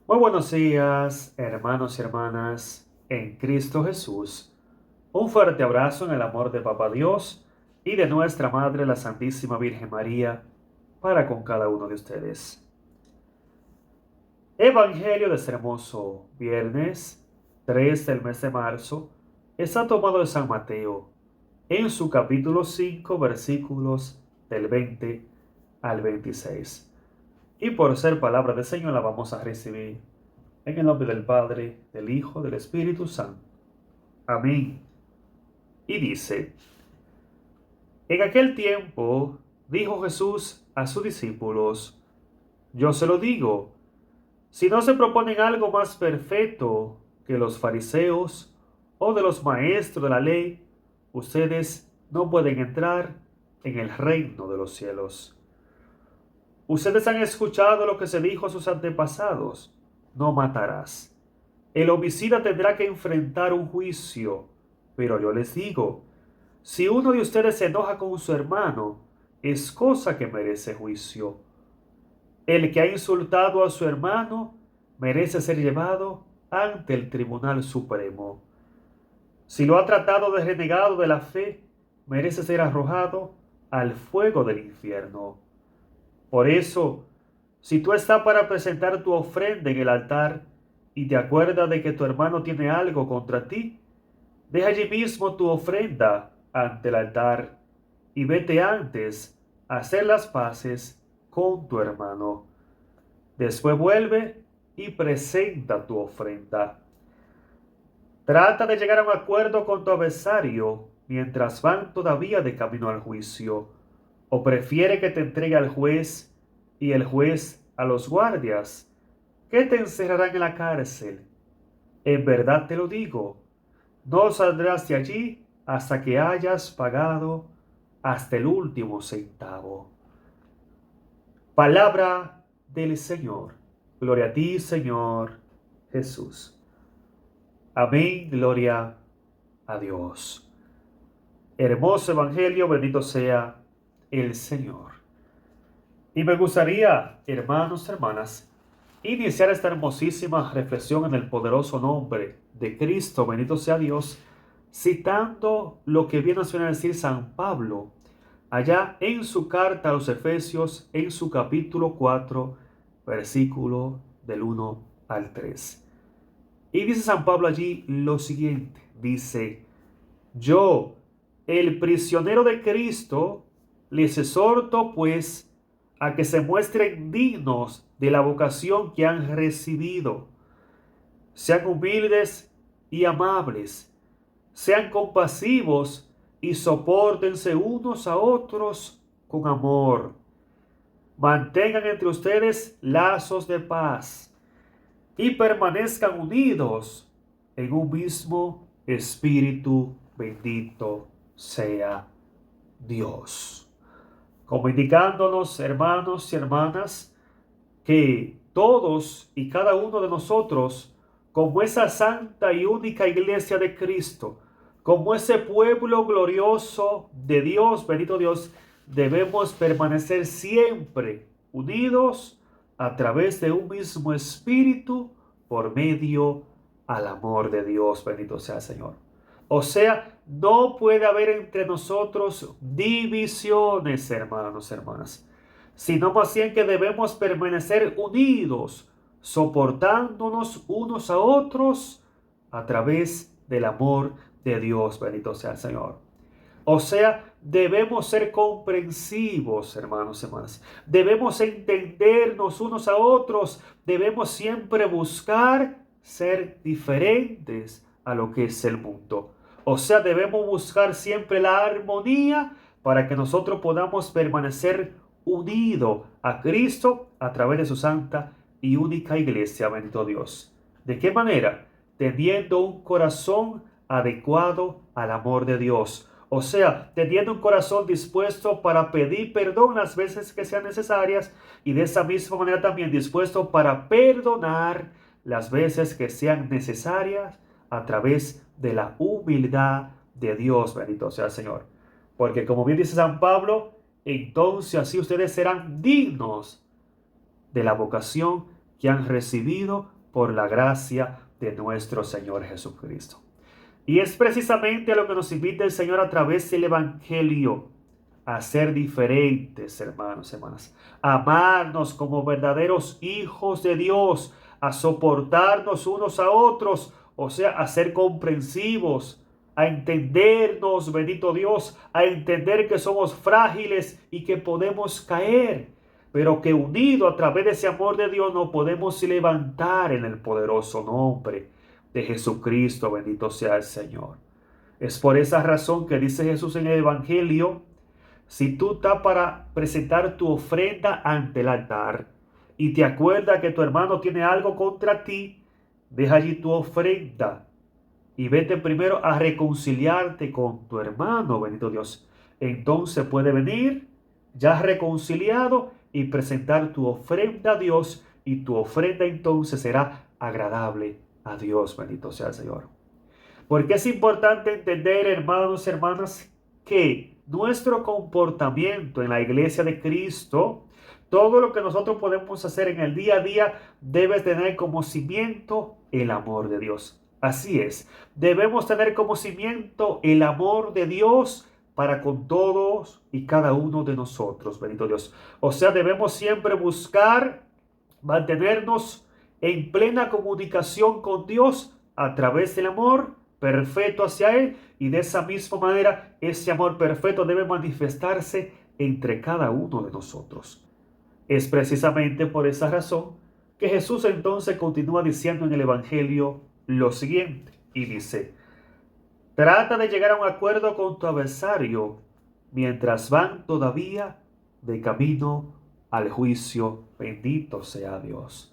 Muy buenos días, hermanos y hermanas, en Cristo Jesús. Un fuerte abrazo en el amor de Papá Dios y de nuestra Madre, la Santísima Virgen María, para con cada uno de ustedes. Evangelio de este hermoso viernes 3 del mes de marzo está tomado de San Mateo, en su capítulo 5, versículos del 20 al 26. Y por ser palabra del Señor la vamos a recibir en el nombre del Padre, del Hijo, del Espíritu Santo. Amén. Y dice, en aquel tiempo dijo Jesús a sus discípulos, yo se lo digo, si no se proponen algo más perfecto que los fariseos o de los maestros de la ley, ustedes no pueden entrar en el reino de los cielos. Ustedes han escuchado lo que se dijo a sus antepasados, no matarás. El homicida tendrá que enfrentar un juicio, pero yo les digo, si uno de ustedes se enoja con su hermano, es cosa que merece juicio. El que ha insultado a su hermano merece ser llevado ante el Tribunal Supremo. Si lo ha tratado de renegado de la fe, merece ser arrojado al fuego del infierno. Por eso, si tú estás para presentar tu ofrenda en el altar y te acuerdas de que tu hermano tiene algo contra ti, deja allí mismo tu ofrenda ante el altar y vete antes a hacer las paces con tu hermano. Después vuelve y presenta tu ofrenda. Trata de llegar a un acuerdo con tu adversario mientras van todavía de camino al juicio, o prefiere que te entregue al juez y el juez a los guardias, que te encerrarán en la cárcel. En verdad te lo digo, no saldrás de allí hasta que hayas pagado hasta el último centavo. Palabra del Señor. Gloria a ti, Señor Jesús. Amén, gloria a Dios. Hermoso Evangelio, bendito sea el Señor. Y me gustaría, hermanos, hermanas, iniciar esta hermosísima reflexión en el poderoso nombre de Cristo, bendito sea Dios, citando lo que viene a decir San Pablo, allá en su carta a los Efesios, en su capítulo 4, versículo del 1 al 3. Y dice San Pablo allí lo siguiente, dice, yo, el prisionero de Cristo, les exhorto pues a que se muestren dignos de la vocación que han recibido. Sean humildes y amables, sean compasivos y sopórtense unos a otros con amor. Mantengan entre ustedes lazos de paz y permanezcan unidos en un mismo espíritu. Bendito sea Dios. Como indicándonos, hermanos y hermanas, que todos y cada uno de nosotros, como esa santa y única iglesia de Cristo, como ese pueblo glorioso de Dios, bendito Dios, debemos permanecer siempre unidos a través de un mismo espíritu por medio al amor de Dios, bendito sea el Señor. O sea, no puede haber entre nosotros divisiones, hermanos, hermanas, sino más bien que debemos permanecer unidos, soportándonos unos a otros a través del amor de Dios, bendito sea el Señor. O sea, debemos ser comprensivos, hermanos y hermanas. Debemos entendernos unos a otros. Debemos siempre buscar ser diferentes a lo que es el mundo. O sea, debemos buscar siempre la armonía para que nosotros podamos permanecer unidos a Cristo a través de su santa y única iglesia, bendito Dios. ¿De qué manera? Teniendo un corazón adecuado al amor de Dios. O sea, teniendo un corazón dispuesto para pedir perdón las veces que sean necesarias y de esa misma manera también dispuesto para perdonar las veces que sean necesarias a través de la humildad de Dios, bendito sea el Señor. Porque como bien dice San Pablo, entonces así ustedes serán dignos de la vocación que han recibido por la gracia de nuestro Señor Jesucristo. Y es precisamente a lo que nos invita el Señor a través del Evangelio, a ser diferentes, hermanos, hermanas, a amarnos como verdaderos hijos de Dios, a soportarnos unos a otros, o sea, a ser comprensivos, a entendernos, bendito Dios, a entender que somos frágiles y que podemos caer, pero que unido a través de ese amor de Dios nos podemos levantar en el poderoso nombre de Jesucristo, bendito sea el Señor. Es por esa razón que dice Jesús en el Evangelio: si tú estás para presentar tu ofrenda ante el altar y te acuerdas que tu hermano tiene algo contra ti, deja allí tu ofrenda y vete primero a reconciliarte con tu hermano, bendito Dios. Entonces puede venir ya reconciliado y presentar tu ofrenda a Dios, y tu ofrenda entonces será agradable a Dios, bendito sea el Señor. Porque es importante entender, hermanos y hermanas, que nuestro comportamiento en la iglesia de Cristo, todo lo que nosotros podemos hacer en el día a día, debe tener como cimiento el amor de Dios. Así es, debemos tener como cimiento el amor de Dios para con todos y cada uno de nosotros, bendito Dios. O sea, debemos siempre buscar mantenernos en plena comunicación con Dios a través del amor perfecto hacia Él, y de esa misma manera ese amor perfecto debe manifestarse entre cada uno de nosotros. Es precisamente por esa razón que Jesús entonces continúa diciendo en el Evangelio lo siguiente, y dice: trata de llegar a un acuerdo con tu adversario mientras van todavía de camino al juicio. Bendito sea Dios.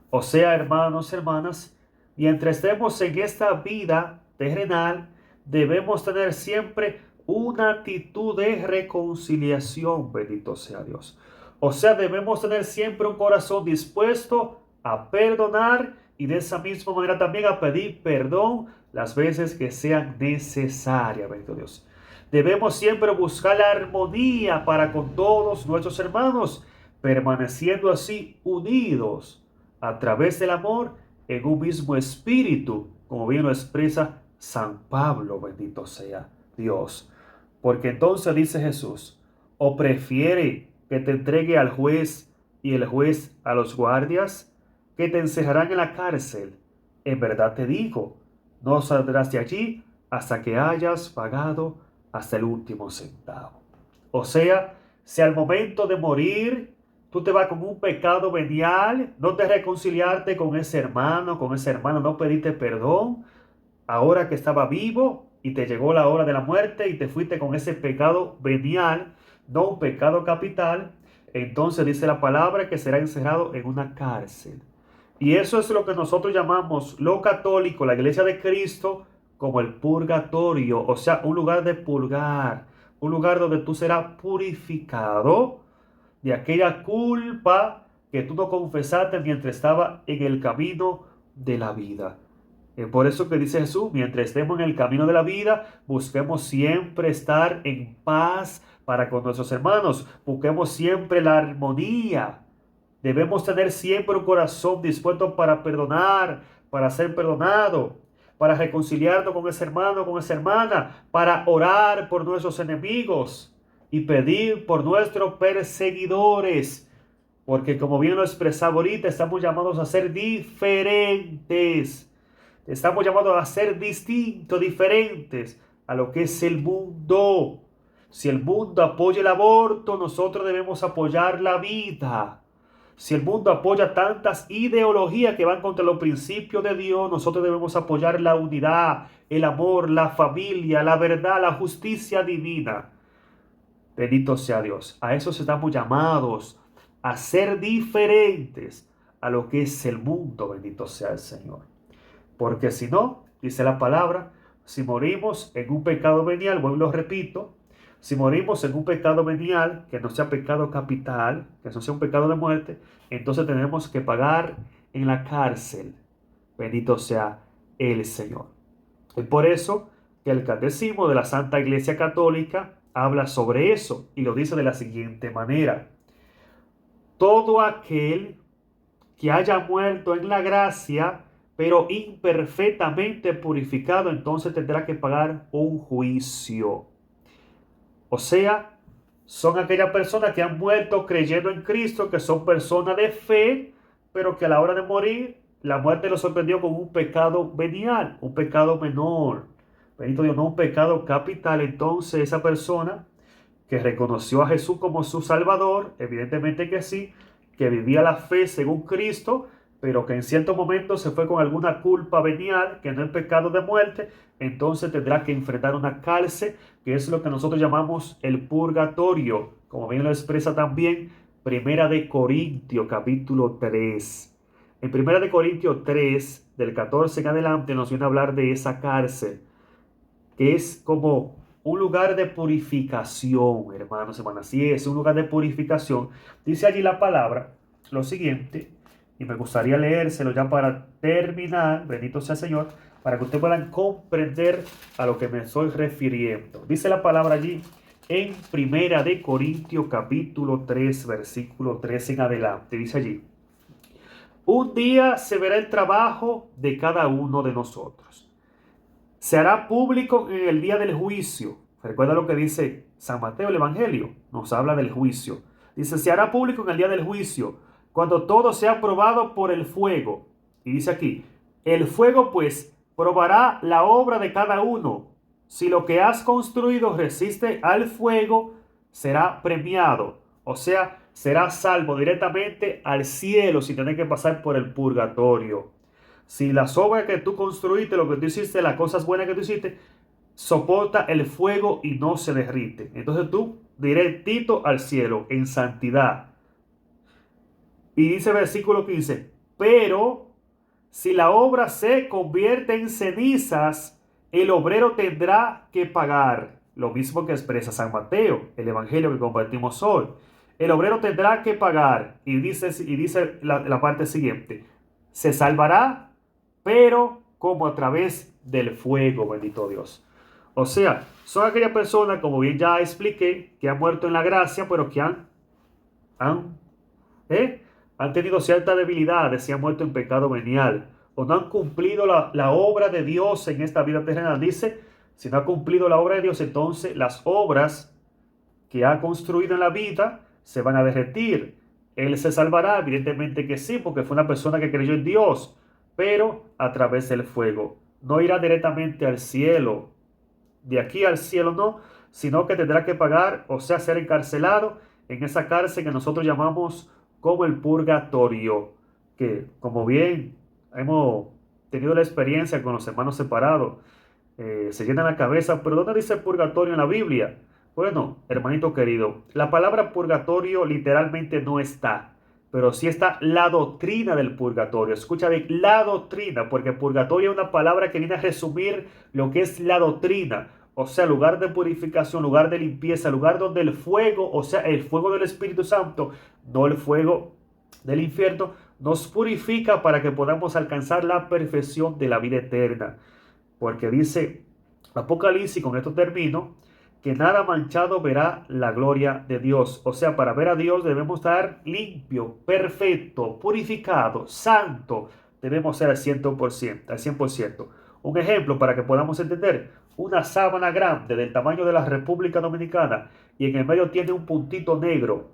O sea, hermanos, hermanas, mientras estemos en esta vida terrenal, debemos tener siempre una actitud de reconciliación, bendito sea Dios. O sea, debemos tener siempre un corazón dispuesto a perdonar, y de esa misma manera también a pedir perdón las veces que sean necesarias, bendito Dios. Debemos siempre buscar la armonía para con todos nuestros hermanos, permaneciendo así unidos a través del amor en un mismo espíritu, como bien lo expresa San Pablo, bendito sea Dios. Porque entonces dice Jesús: ¿o prefiere que te entregue al juez y el juez a los guardias, que te encerrarán en la cárcel? En verdad te digo, no saldrás de allí hasta que hayas pagado hasta el último centavo. O sea, si al momento de morir tú te vas con un pecado venial, no te reconciliarte con ese hermano, con esa hermana, no pediste perdón, ahora que estaba vivo y te llegó la hora de la muerte y te fuiste con ese pecado venial, no un pecado capital, entonces dice la palabra que será encerrado en una cárcel. Y eso es lo que nosotros llamamos, lo católico, la iglesia de Cristo, como el purgatorio, o sea, un lugar de purgar, un lugar donde tú serás purificado de aquella culpa que tú no confesaste mientras estaba en el camino de la vida. Por eso que dice Jesús: mientras estemos en el camino de la vida, busquemos siempre estar en paz para con nuestros hermanos, busquemos siempre la armonía. Debemos tener siempre un corazón dispuesto para perdonar, para ser perdonado, para reconciliarnos con ese hermano, con esa hermana, para orar por nuestros enemigos y pedir por nuestros perseguidores. Porque como bien lo expresaba ahorita, estamos llamados a ser diferentes. Estamos llamados a ser distintos, diferentes a lo que es el mundo. Si el mundo apoya el aborto, nosotros debemos apoyar la vida. Si el mundo apoya tantas ideologías que van contra los principios de Dios, nosotros debemos apoyar la unidad, el amor, la familia, la verdad, la justicia divina. Bendito sea Dios. A eso estamos llamados, a ser diferentes a lo que es el mundo. Bendito sea el Señor. Porque si no, dice la palabra, si morimos en un pecado venial, bueno, lo repito, si morimos en un pecado venial, que no sea pecado capital, que no sea un pecado de muerte, entonces tenemos que pagar en la cárcel. Bendito sea el Señor. Es por eso que el Catecismo de la Santa Iglesia Católica habla sobre eso y lo dice de la siguiente manera: todo aquel que haya muerto en la gracia, pero imperfectamente purificado, entonces tendrá que pagar un juicio. O sea, son aquellas personas que han muerto creyendo en Cristo, que son personas de fe, pero que a la hora de morir, la muerte los sorprendió con un pecado venial, un pecado menor. Bendito Dios, no un pecado capital. Entonces esa persona que reconoció a Jesús como su Salvador, evidentemente que sí, que vivía la fe según Cristo, pero que en cierto momento se fue con alguna culpa venial, que no es pecado de muerte, entonces tendrá que enfrentar una cárcel, que es lo que nosotros llamamos el purgatorio, como bien lo expresa también Primera de Corintios, capítulo 3. En Primera de Corintios 3, del 14 en adelante, nos viene a hablar de esa cárcel, que es como un lugar de purificación, hermanos, hermanas. Así es, un lugar de purificación. Dice allí la palabra lo siguiente, y me gustaría leérselo ya para terminar, bendito sea el Señor, para que ustedes puedan comprender a lo que me estoy refiriendo. Dice la palabra allí en Primera de Corintios capítulo 3, versículo 3 en adelante. Dice allí: un día se verá el trabajo de cada uno de nosotros. Se hará público en el día del juicio. Recuerda lo que dice San Mateo, el Evangelio. Nos habla del juicio. Dice, se hará público en el día del juicio, cuando todo sea probado por el fuego. Y dice aquí, el fuego pues probará la obra de cada uno. Si lo que has construido resiste al fuego, será premiado. O sea, será salvo directamente al cielo sin tener que pasar por el purgatorio. Si las obras que tú construiste, lo que tú hiciste, las cosas buenas que tú hiciste, soporta el fuego y no se derrite, entonces tú directito al cielo en santidad. Y dice el versículo 15, pero si la obra se convierte en cenizas, el obrero tendrá que pagar. Lo mismo que expresa San Mateo, el evangelio que compartimos hoy. El obrero tendrá que pagar. Y dice la parte siguiente, se salvará, pero como a través del fuego, bendito Dios. O sea, son aquellas personas, como bien ya expliqué, que han muerto en la gracia, pero que han, ¿eh? han tenido cierta debilidad, se han muerto en pecado venial, o no han cumplido la obra de Dios en esta vida terrenal. Dice, si no ha cumplido la obra de Dios, entonces las obras que ha construido en la vida se van a derretir. Él se salvará, evidentemente que sí, porque fue una persona que creyó en Dios, pero a través del fuego. No irá directamente al cielo, de aquí al cielo no, sino que tendrá que pagar, o sea, ser encarcelado en esa cárcel que nosotros llamamos como el purgatorio, que como bien hemos tenido la experiencia con los hermanos separados, se llena la cabeza, pero ¿dónde dice purgatorio en la Biblia? Bueno, hermanito querido, la palabra purgatorio literalmente no está, pero sí está la doctrina del purgatorio. Escucha bien, la doctrina, porque purgatorio es una palabra que viene a resumir lo que es la doctrina. O sea, lugar de purificación, lugar de limpieza, lugar donde el fuego, o sea, el fuego del Espíritu Santo, no el fuego del infierno, nos purifica para que podamos alcanzar la perfección de la vida eterna. Porque dice Apocalipsis, con esto termino, que nada manchado verá la gloria de Dios. O sea, para ver a Dios debemos estar limpio, perfecto, purificado, santo. Debemos ser al 100%, al 100%. Un ejemplo para que podamos entender, una sábana grande del tamaño de la República Dominicana y en el medio tiene un puntito negro.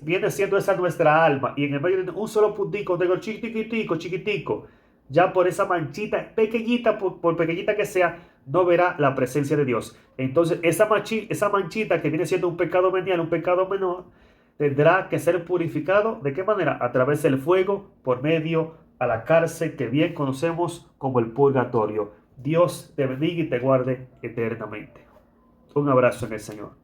Viene siendo esa nuestra alma y en el medio tiene un solo puntito negro chiquitico, chiquitico. Ya por esa manchita pequeñita, por pequeñita que sea, no verá la presencia de Dios. Entonces esa manchita que viene siendo un pecado venial, un pecado menor, tendrá que ser purificado. ¿De qué manera? A través del fuego, por medio a la cárcel que bien conocemos como el purgatorio. Dios te bendiga y te guarde eternamente. Un abrazo en el Señor.